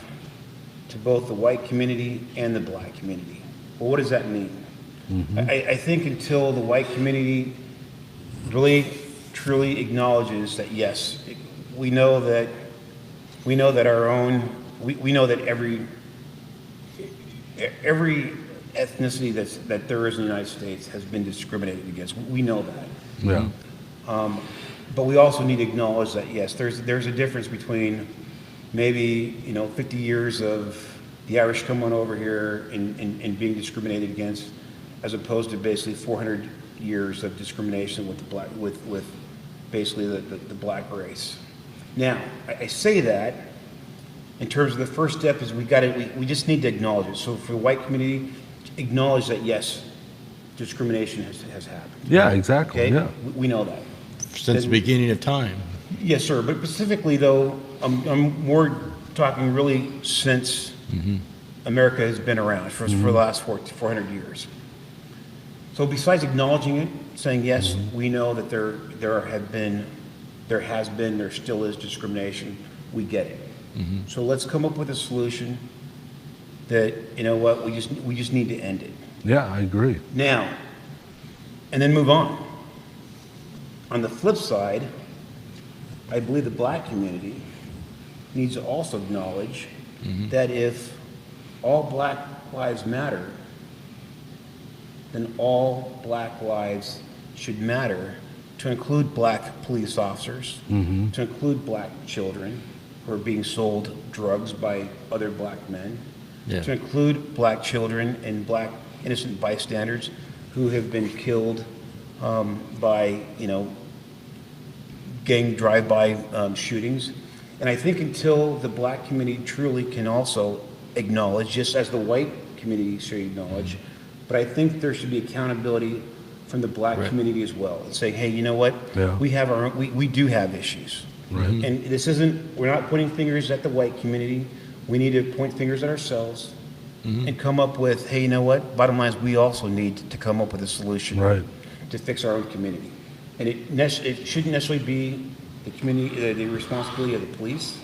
to both the white community and the black community. Well, what does that mean? I think until the white community really, truly acknowledges that, yes, we know that every ethnicity that there is in the United States has been discriminated against. We know that.
yeah,
But we also need to acknowledge that, yes, there's a difference between maybe, 50 years of the Irish coming over here and being discriminated against, as opposed to basically 400 years of discrimination with the black, with basically the black race. Now, I say that in terms of the first step is we just need to acknowledge it. So for the white community, acknowledge that, yes, discrimination has happened.
yeah, exactly,
Okay?
yeah.
We know that.
Since the beginning of time.
Yes, sir. But specifically, though, I'm more talking really since America has been around for the last 400 years. So besides acknowledging it, saying, yes, we know that there has been, there still is discrimination, we get it. So let's come up with a solution that, you know what, we just need to end it.
Yeah, I agree.
Now, and then move on. On the flip side, I believe the black community needs to also acknowledge that if all Black Lives Matter, then all Black lives should matter, to include black police officers, to include black children who are being sold drugs by other black men,
Yeah.
to include black children and black innocent bystanders who have been killed by, gang drive-by shootings. And I think until the black community truly can also acknowledge, just as the white community should acknowledge, but I think there should be accountability from the black
Right.
community as well, and saying, hey, you know what?
Yeah.
We have our own, we do have issues. And this isn't, we're not pointing fingers at the white community. We need to point fingers at ourselves and come up with, hey, you know what? Bottom line is we also need to come up with a solution
Right.
to fix our own community. And it shouldn't necessarily be the community, the responsibility of the police.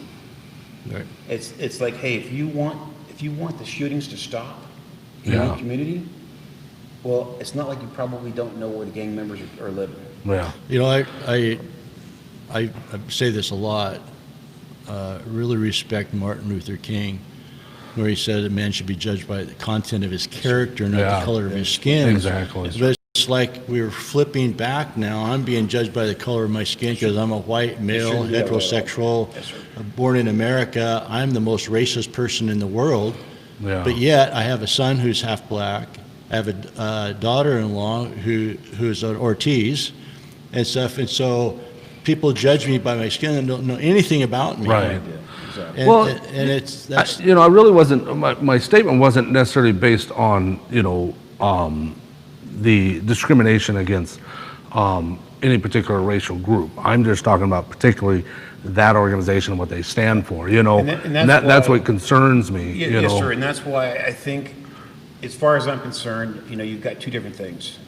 Right.
It's like, hey, if you want the shootings to stop in
Yeah.
your community, well, it's not like you probably don't know where the gang members are living.
Yeah,
I say this a lot. Really respect Martin Luther King, where he said a man should be judged by the content of his character, not
Yeah.
the color of his skin.
Exactly.
But it's like we're flipping back now. I'm being judged by the color of my skin because I'm a white male,
shouldn't be that way at all.
heterosexual,
Yes, sir.
born in America. I'm the most racist person in the world.
yeah.
But yet, I have a son who's half black. I have a daughter-in-law who's an Ortiz and stuff. And so people judge me by my skin and don't know anything about me.
Right.
Exactly.
And,
Well,
and it's that's
I really wasn't, my statement wasn't necessarily based on, the discrimination against any particular racial group. I'm just talking about particularly that organization and what they stand for,
And
that's
why-
what concerns me,
Yes, sir, and that's why I think, as far as I'm concerned, you've got two different things.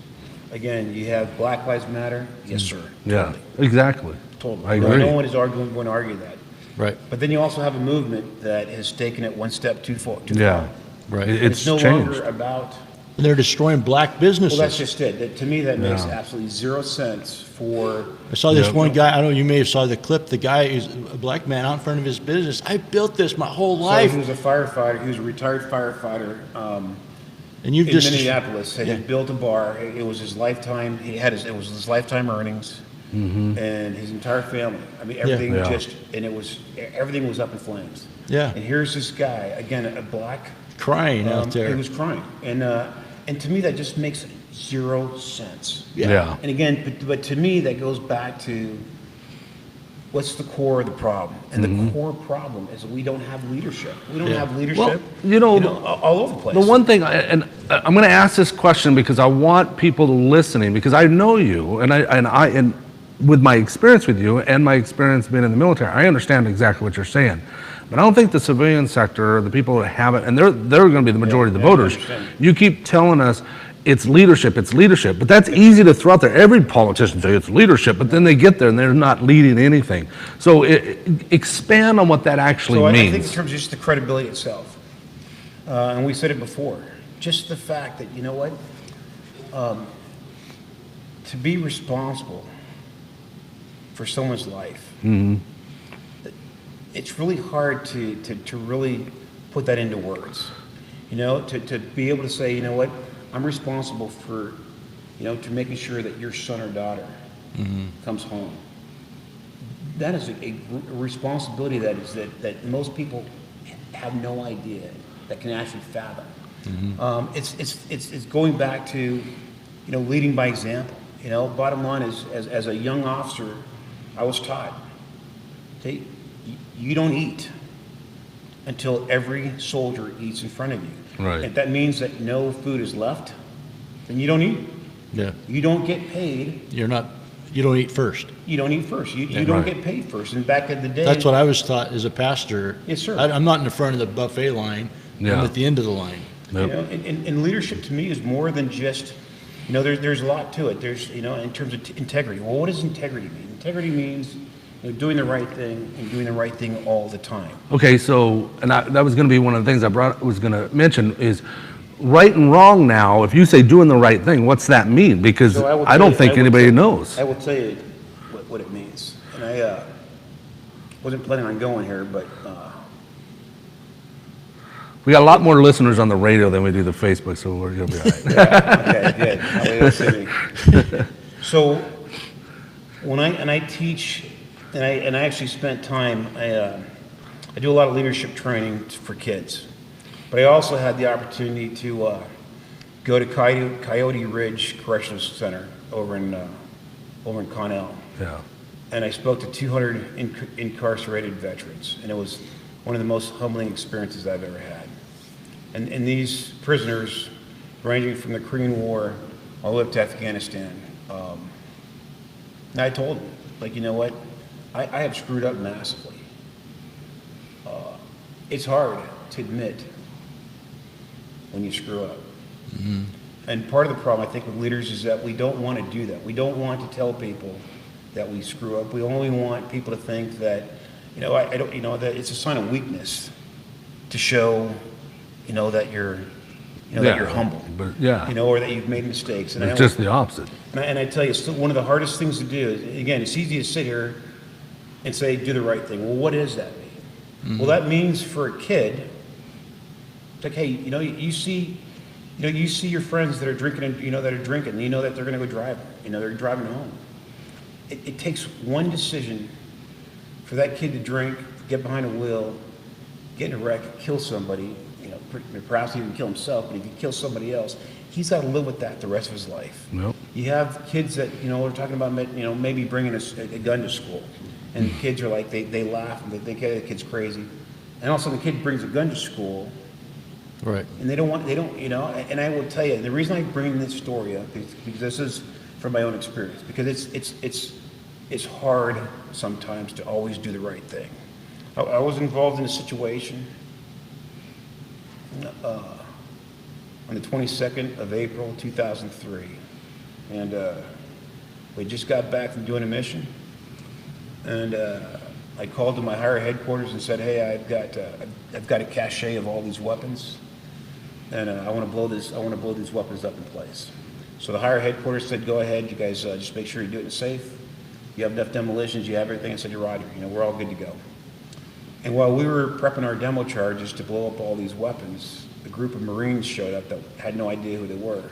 Again, you have Black Lives Matter, yes, sir.
Yeah, exactly.
Totally.
I agree.
No one is going to argue that.
right.
But then you also have a movement that has taken it one step too far.
Yeah.
Right.
It's
no
changed.
longer about
And they're destroying black
Well,
businesses.
that's just it. To me, that makes
Yeah.
absolutely zero sense for,
I saw this
Yep.
one guy, I don't know, you may have saw the clip, the guy is a black man out in front of his business. I built this my whole
so
life.
he was a firefighter, he was a retired firefighter,
And you
in
just,
Minneapolis. He
Yeah.
had built a bar. It was his lifetime, it was his lifetime earnings. And his entire family. I mean, everything
Yeah.
everything was up in flames.
Yeah.
And here's this guy, again, a black,
crying out
he
there.
was crying. And to me, that just makes zero sense.
Yeah.
And again, but to me, that goes back to what's the core of the problem? And the core problem is we don't have leadership. We don't
Yeah.
have leadership,
Well,
all over the place.
The one thing, and I'm going to ask this question because I want people listening, because I know you, and with my experience with you and my experience being in the military, I understand exactly what you're saying. But I don't think the civilian sector, the people that haven't, and they're going to be the majority of the
I
voters.
understand.
You keep telling us it's leadership, but that's easy to throw out there. Every politician say it's leadership, but then they get there and they're not leading anything. So expand on what that actually
So I
means.
think in terms of just the credibility itself, and we said it before, just the fact that, you know what, to be responsible for someone's life, it's really hard to really put that into words. You know, to be able to say, you know what, I'm responsible for, to making sure that your son or daughter comes home. That is a responsibility that most people have no idea that can actually fathom. It's going back to, leading by example. Bottom line is, as a young officer, I was taught, okay, you don't eat until every soldier eats in front of you.
Right.
If that means that no food is left, then you don't eat.
Yeah.
You don't get paid.
You don't eat first.
You don't eat first. You don't
Right.
get paid first. And back in the day,
That's what I was taught as a pastor.
Yes, sir.
I'm not in the front of the buffet line.
Yeah.
I'm at the end of the line.
Yep.
and leadership to me is more than just, there's a lot to it. There's, in terms of integrity. Well, what does integrity mean? Integrity means doing the right thing and doing the right thing all the time.
Okay, so, and that was going to be one of the things I was going to mention is right and wrong now. If you say doing the right thing, what's that mean? Because
So will
I
tell
don't
you-
think
will
anybody
tell-
knows.
I will tell you what it means. And I wasn't planning on going here, but
We got a lot more listeners on the radio than we do the Facebook, so you'll be all right.
okay, good. I'll listen. So when I teach, and I actually spent time, I do a lot of leadership training for kids, but I also had the opportunity to go to Coyote Ridge Correctional Center over in Connell,
Yeah.
and I spoke to 200 incarcerated veterans, and it was one of the most humbling experiences I've ever had. And these prisoners, ranging from the Korean War all the way up to Afghanistan, and I told them, like, you know what, I have screwed up massively. It's hard to admit when you screw up. And part of the problem, I think, with leaders is that we don't want to do that. We don't want to tell people that we screw up. We only want people to think that, I don't, that it's a sign of weakness to show, that you're, that you're humble,
But yeah,
or that you've made mistakes. And
it's just the opposite.
and I tell you, still one of the hardest things to do is, again, it's easy to sit here and say, do the right thing. Well, what does that mean? Well, that means for a kid, it's like, hey, you see your friends that are drinking, and that are drinking, and that they're going to go driving, they're driving home. It takes one decision for that kid to drink, get behind a wheel, get in a wreck, kill somebody, perhaps even kill himself, but if he kills somebody else, he's got to live with that the rest of his life.
Nope.
You have kids that, we're talking about, maybe bringing a gun to school, and the kids are like, they laugh, and they think, hey, the kid's crazy. And also the kid brings a gun to school,
Right.
and and I will tell you, the reason I bring this story up is because this is from my own experience, because it's hard sometimes to always do the right thing. I was involved in a situation on the 22nd of April, 2003, and we just got back from doing a mission, and I called to my higher headquarters and said, hey, I've got a cache of all these weapons. and I want to blow these weapons up in place. So the higher headquarters said, go ahead, you guys just make sure you do it safe. You have enough demolitions, you have everything. I said, you're Roger, we're all good to go. And while we were prepping our demo charges to blow up all these weapons, a group of Marines showed up that had no idea who they were.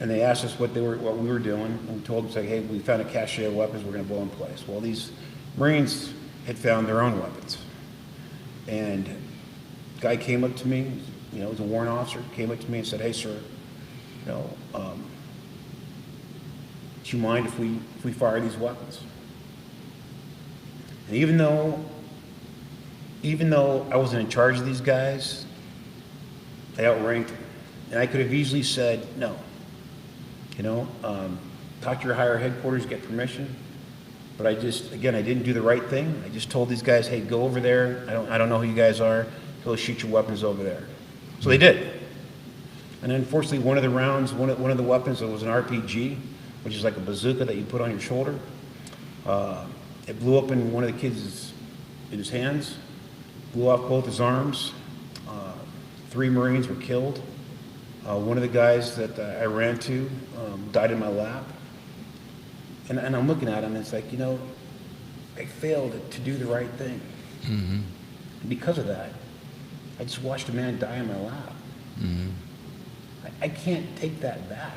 And they asked us what we were doing, and we told them, say, hey, we found a cache of weapons we're going to blow in place. Well, these Marines had found their own weapons. And a guy came up to me, he was a warrant officer, came up to me and said, hey, sir, do you mind if we fire these weapons? And even though I wasn't in charge of these guys, I outranked them. And I could have easily said no. Talk to your higher headquarters, get permission. But I didn't do the right thing. I just told these guys, hey, go over there. I don't know who you guys are. Go shoot your weapons over there. So they did. And unfortunately, one of the rounds, one of the weapons, it was an RPG, which is like a bazooka that you put on your shoulder. It blew up in one of the kids' his hands, blew off both his arms. 3 Marines were killed. One of the guys that I ran to died in my lap. And I'm looking at him, and it's like, I failed to do the right thing. Mm-hmm. And because of that, I just watched a man die in my lap. Mm-hmm. I can't take that back.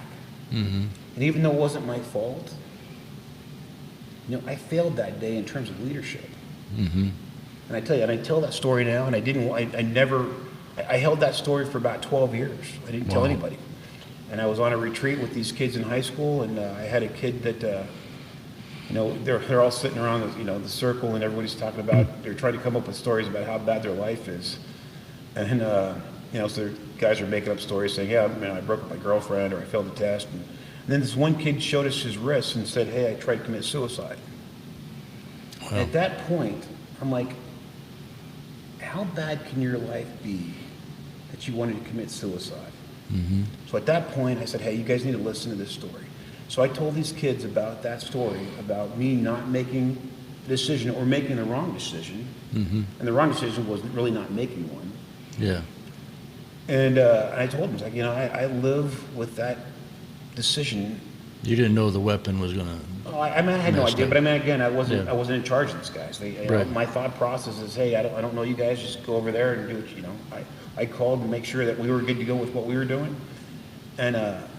Mm-hmm. And even though it wasn't my fault, I failed that day in terms of leadership. Mm-hmm. And I tell you, and I tell that story now, and I held that story for about 12 years. I didn't tell anybody. And I was on a retreat with these kids in high school, and I had a kid that, they're all sitting around, the circle, and everybody's talking about, they're trying to come up with stories about how bad their life is. And, so the guys are making up stories saying, yeah, I broke up my girlfriend, or I failed the test. And then this one kid showed us his wrist and said, hey, I tried to commit suicide. Wow. And at that point, I'm like, how bad can your life be that you wanted to commit suicide? Mm-hmm. So at that point, I said, hey, you guys need to listen to this story. So I told these kids about that story, about me not making a decision or making the wrong decision. Mm-hmm. And the wrong decision was really not making one.
Yeah.
And I told them, I live with that decision.
You didn't know the weapon was going to...
Oh, I had no idea, but again, I wasn't in charge of these guys.
Right.
My thought process is, hey, I don't know you guys, just go over there and do what I called to make sure that we were good to go with what we were doing. And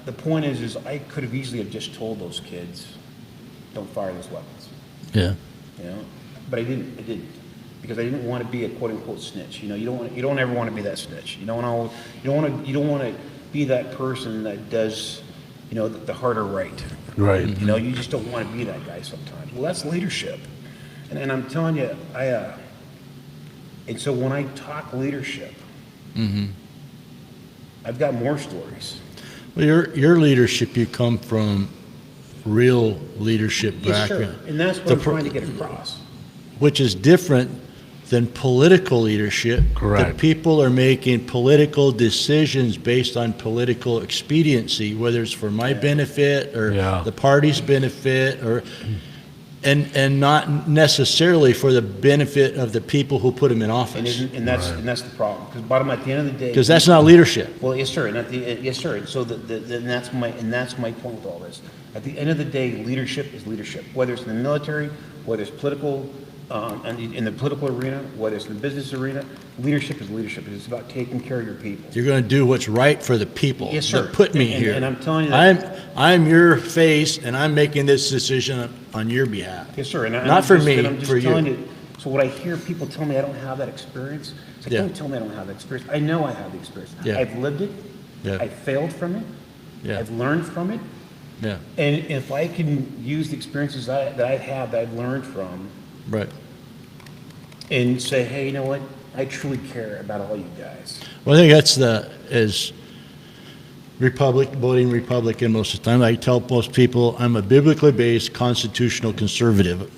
the point is I could have easily have just told those kids, don't fire those weapons.
Yeah.
But I didn't. Because I didn't want to be a quote unquote snitch. You don't ever want to be that snitch. You don't want to be that person that does, the harder right.
Right.
You just don't want to be that guy sometimes. Well, that's leadership. And I'm telling you, and so when I talk leadership, mm-hmm. I've got more stories.
Well, your leadership, you come from real leadership background.
Yes, sir. And that's what I'm trying to get across. Which
is different than political leadership.
Correct.
The people are making political decisions based on political expediency, whether it's for my benefit or the party's benefit, and not necessarily for the benefit of the people who put them in office.
And that's the problem. Because at the end of the day,
because that's not leadership.
Well, yes, sir. And yes, sir. So that's my point with all this. At the end of the day, leadership is leadership. Whether it's in the military, whether it's political. In the political arena, whether it's in the business arena, leadership is leadership. It's about taking care of your people.
You're going to do what's right for the people
yes, sir.
that put me here.
And I'm telling you that.
I'm your face, and I'm making this decision on your behalf.
Yes, sir.
Not for me, for you.
So what I hear people tell me I don't have that experience, it's like, don't tell me I don't have that experience. I know I have the experience. Yeah. I've lived it. Yeah. I've failed from it. Yeah. I've learned from it.
Yeah.
And if I can use the experiences that I've learned from,
right,
and say, hey, you know what? I truly care about all you guys.
Well, I think that's as voting Republican most of the time. I tell most people I'm a biblically based constitutional conservative.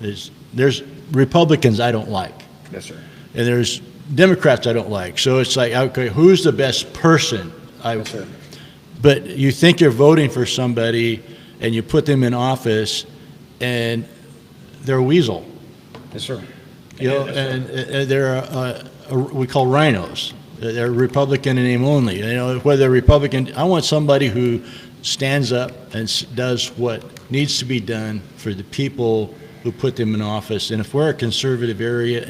There's Republicans I don't like.
Yes, sir.
And there's Democrats I don't like. So it's like, okay, who's the best person?
Yes, sir.
But you think you're voting for somebody and you put them in office and they're a weasel.
Yes, sir.
And they're we call rhinos. They're Republican in name only. You know, whether they're Republican, I want somebody who stands up and does what needs to be done for the people who put them in office. And if we're a conservative area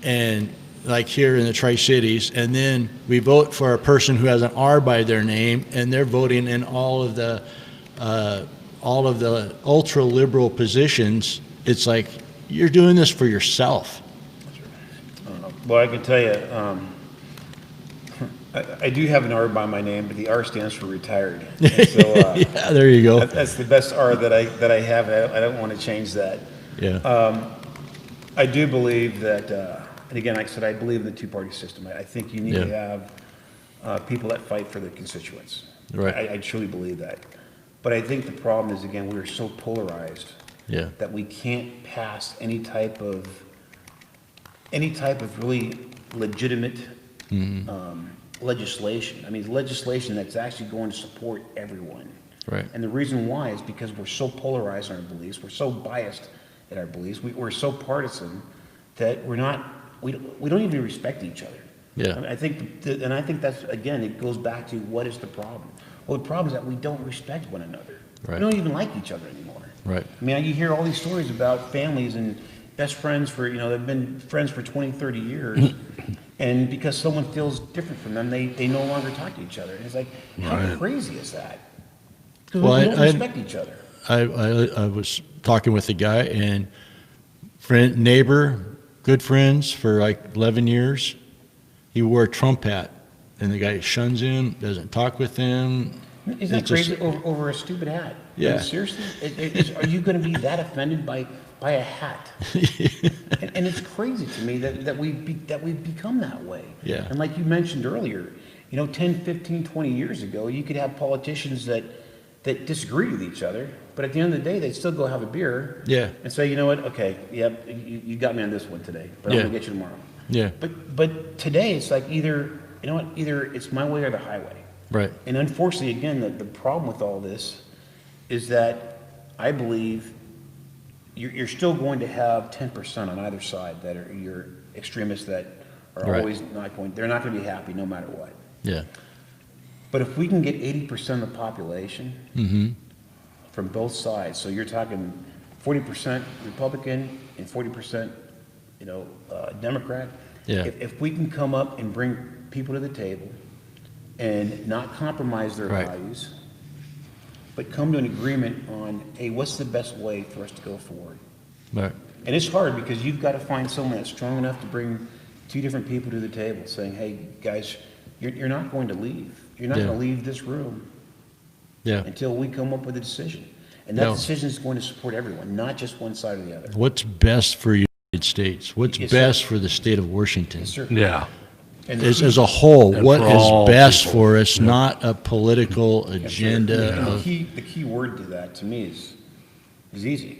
and like here in the Tri-Cities, and then we vote for a person who has an R by their name, and they're voting in all of the ultra-liberal positions, it's like, you're doing this for yourself.
Well, I can tell you, I do have an R by my name, but the R stands for retired. And so,
Yeah, there you go.
that's the best R that I have. I don't want to change that.
Yeah,
I do believe that, and again, like I said, I believe in the two-party system. I think you need to
Yeah.
have people that fight for the constituents.
Right.
I truly believe that. But I think the problem is, again, we are so polarized
yeah,
that we can't pass any type of really legitimate legislation. I mean, legislation that's actually going to support everyone.
right.
And the reason why is because we're so polarized in our beliefs, we're so biased in our beliefs, we're so partisan that we don't even respect each other.
Yeah.
I mean, I think that's, again, it goes back to what is the problem? Well, the problem is that we don't respect one another.
Right.
We don't even like each other anymore.
Right.
I mean, you hear all these stories about families and best friends for, they've been friends for 20, 30 years. And because someone feels different from them, they no longer talk to each other. And it's like, how crazy is that? Because
Well,
we don't respect each other.
I was talking with a guy, and neighbor, good friends for like 11 years. He wore a Trump hat, and the guy shuns him, doesn't talk with him.
Isn't that
It's just-
crazy over a stupid hat?
Yeah.
I mean, seriously? Are you going to be that offended by a hat? And it's crazy to me that we've become that way.
Yeah.
And like you mentioned earlier, 10, 15, 20 years ago, you could have politicians that disagree with each other, but at the end of the day, they'd still go have a beer.
Yeah.
And say, you know what, okay, yep, you got me on this one today, but
Yeah.
I'm going to get you tomorrow.
Yeah,
But today, it's like either it's my way or the highway.
right.
And unfortunately, again, the problem with all this is that I believe you're still going to have 10% on either side that are your extremists that are
Right.
always they're not going to be happy no matter what.
Yeah,
But if we can get 80% of the population
Mm-hmm.
from both sides, so you're talking 40% Republican and 40%, Democrat.
Yeah.
If we can come up and bring people to the table and not compromise their
Right.
values, but come to an agreement on, hey, what's the best way for us to go forward?
right.
And it's hard because you've got to find someone that's strong enough to bring two different people to the table saying, hey, guys, you're not going to leave. You're not
Yeah.
going to leave this room
Yeah.
until we come up with a decision. And that
No.
decision is going to support everyone, not just one side or the other.
What's best for the United States? What's
Yes, sir.
best for the state of Washington?
Yes, sir.
Yeah.
And
As a whole,
And
what
for
is
all
best
people.
for us, not a political agenda
And
of,
the key word to that, to me, is easy.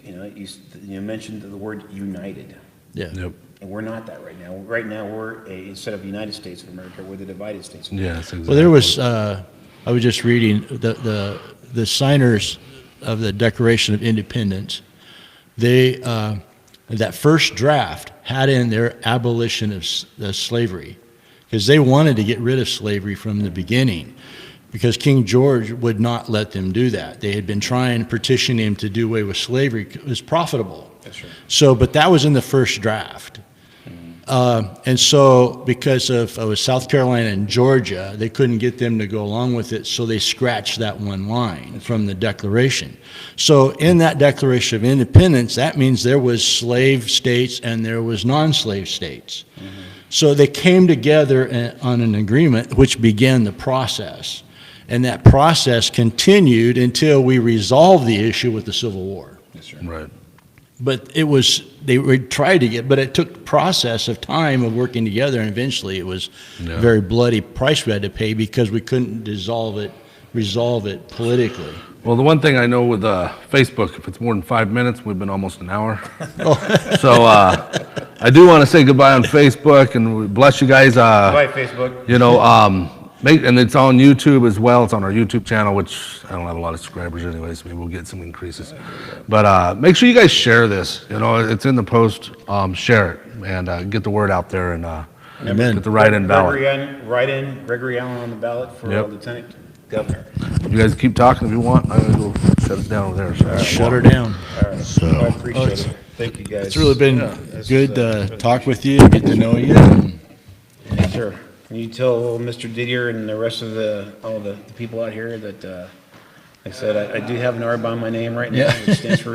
You mentioned the word united.
yeah.
Yep.
And we're not that right now. Right now, instead of the United States of America, we're the divided States of America.
Yes, exactly.
Well, there was, I was just reading, the signers of the Declaration of Independence, they, that first draft had in their abolition of slavery, because they wanted to get rid of slavery from the beginning, because King George would not let them do that. They had been trying, petitioning him to do away with slavery. It was profitable.
That's right.
So, but that was in the first draft. And so, because of South Carolina and Georgia, they couldn't get them to go along with it, so they scratched that one line from the Declaration. So, in that Declaration of Independence, that means there was slave states and there was non-slave states. So they came together on an agreement, which began the process. And that process continued until we resolved the issue with the Civil War.
Yes, sir.
Right.
But they tried to but it took process of time of working together, and eventually it was
Yeah.
a very bloody price we had to pay because we couldn't resolve it politically.
Well, the one thing I know with Facebook, if it's more than 5 minutes, we've been almost an hour.
Oh.
So I do want to say goodbye on Facebook, and we bless you guys.
Bye, Facebook.
And it's on YouTube as well. It's on our YouTube channel, which I don't have a lot of subscribers anyway, so maybe we'll get some increases. But make sure you guys share this. It's in the post. Share it and get the word out there. And
Amen.
Get the write-in ballot.
Gregory Allen on the ballot for
Yep.
Lieutenant Governor.
You guys keep talking if you want. I'm gonna go shut it down over there. So.
Shut her down.
All right,
So,
I appreciate
it's-
it. Thank you, guys.
It's really been
This
good
is,
to talk with you, get to know you, and
Yes, sir. Can you tell Mr. Didier and the rest of all the people out here that, like I said, I do have an R behind my name right now,
Yeah.
which stands for